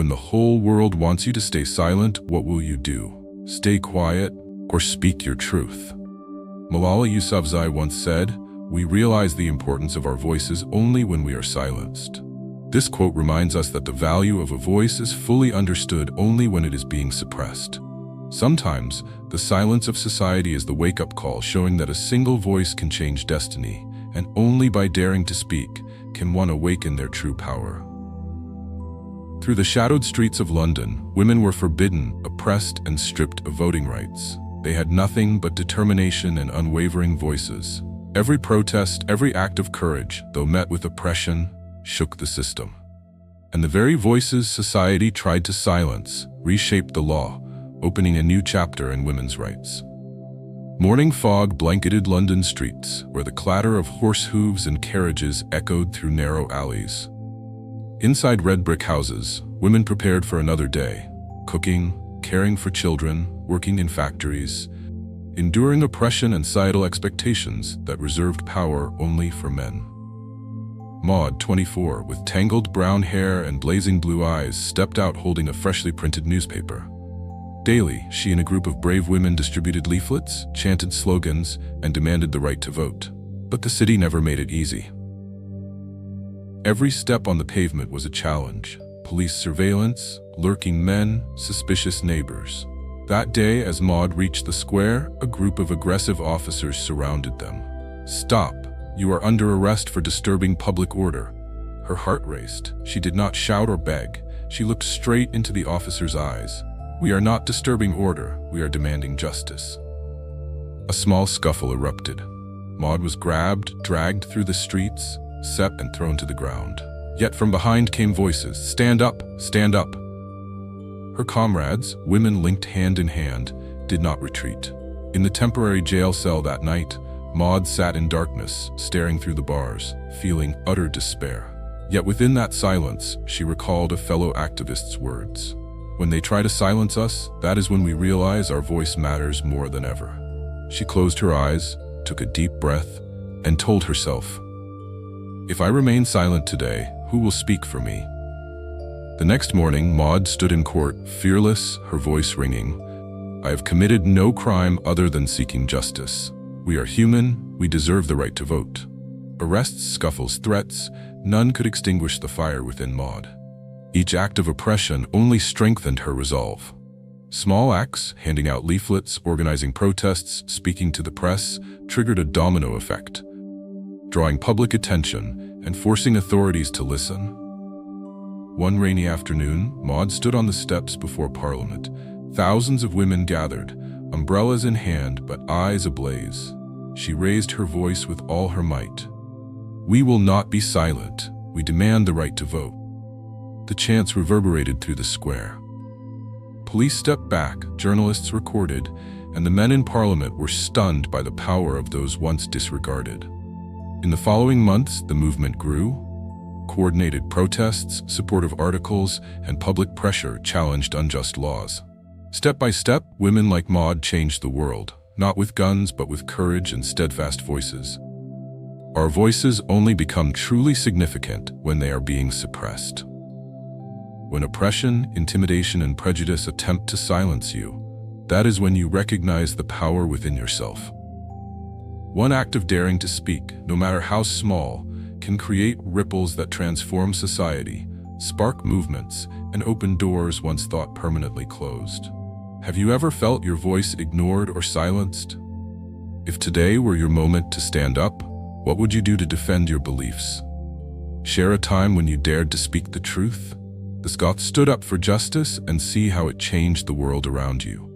When the whole world wants you to stay silent, what will you do? Stay quiet or speak your truth? Malala Yousafzai once said, "We realize the importance of our voices only when we are silenced." This quote reminds us that the value of a voice is fully understood only when it is being suppressed. Sometimes, the silence of society is the wake-up call showing that a single voice can change destiny, and only by daring to speak can one awaken their true power. Through the shadowed streets of London, women were forbidden, oppressed, and stripped of voting rights. They had nothing but determination and unwavering voices. Every protest, every act of courage, though met with oppression, shook the system. And the very voices society tried to silence reshaped the law, opening a new chapter in women's rights. Morning fog blanketed London streets, where the clatter of horse hooves and carriages echoed through narrow alleys. Inside red brick houses, women prepared for another day, cooking, caring for children, working in factories, enduring oppression and societal expectations that reserved power only for men. Maud, 24, with tangled brown hair and blazing blue eyes, stepped out holding a freshly printed newspaper. Daily, she and a group of brave women distributed leaflets, chanted slogans, and demanded the right to vote. But the city never made it easy. Every step on the pavement was a challenge. Police surveillance, lurking men, suspicious neighbors. That day, as Maud reached the square, a group of aggressive officers surrounded them. "Stop! You are under arrest for disturbing public order." Her heart raced. She did not shout or beg. She looked straight into the officer's eyes. "We are not disturbing order, we are demanding justice." A small scuffle erupted. Maud was grabbed, dragged through the streets, set and thrown to the ground. Yet from behind came voices, "Stand up! Stand up!" Her comrades, women linked hand in hand, did not retreat. In the temporary jail cell that night, Maud sat in darkness, staring through the bars, feeling utter despair. Yet within that silence, she recalled a fellow activist's words. "When they try to silence us, that is when we realize our voice matters more than ever." She closed her eyes, took a deep breath, and told herself, "If I remain silent today, who will speak for me?" The next morning, Maud stood in court, fearless, her voice ringing. "I have committed no crime other than seeking justice. We are human, we deserve the right to vote." Arrests, scuffles, threats, none could extinguish the fire within Maud. Each act of oppression only strengthened her resolve. Small acts, handing out leaflets, organizing protests, speaking to the press, triggered a domino effect, drawing public attention and forcing authorities to listen. One rainy afternoon, Maud stood on the steps before Parliament. Thousands of women gathered, umbrellas in hand but eyes ablaze. She raised her voice with all her might. "We will not be silent. We demand the right to vote." The chants reverberated through the square. Police stepped back, journalists recorded, and the men in Parliament were stunned by the power of those once disregarded. In the following months, the movement grew. Coordinated protests, supportive articles, and public pressure challenged unjust laws. Step by step, women like Maud changed the world, not with guns but with courage and steadfast voices. Our voices only become truly significant when they are being suppressed. When oppression, intimidation, and prejudice attempt to silence you, that is when you recognize the power within yourself. One act of daring to speak, no matter how small, can create ripples that transform society, spark movements, and open doors once thought permanently closed. Have you ever felt your voice ignored or silenced? If today were your moment to stand up, what would you do to defend your beliefs? Share a time when you dared to speak the truth? The Scots stood up for justice, and see how it changed the world around you.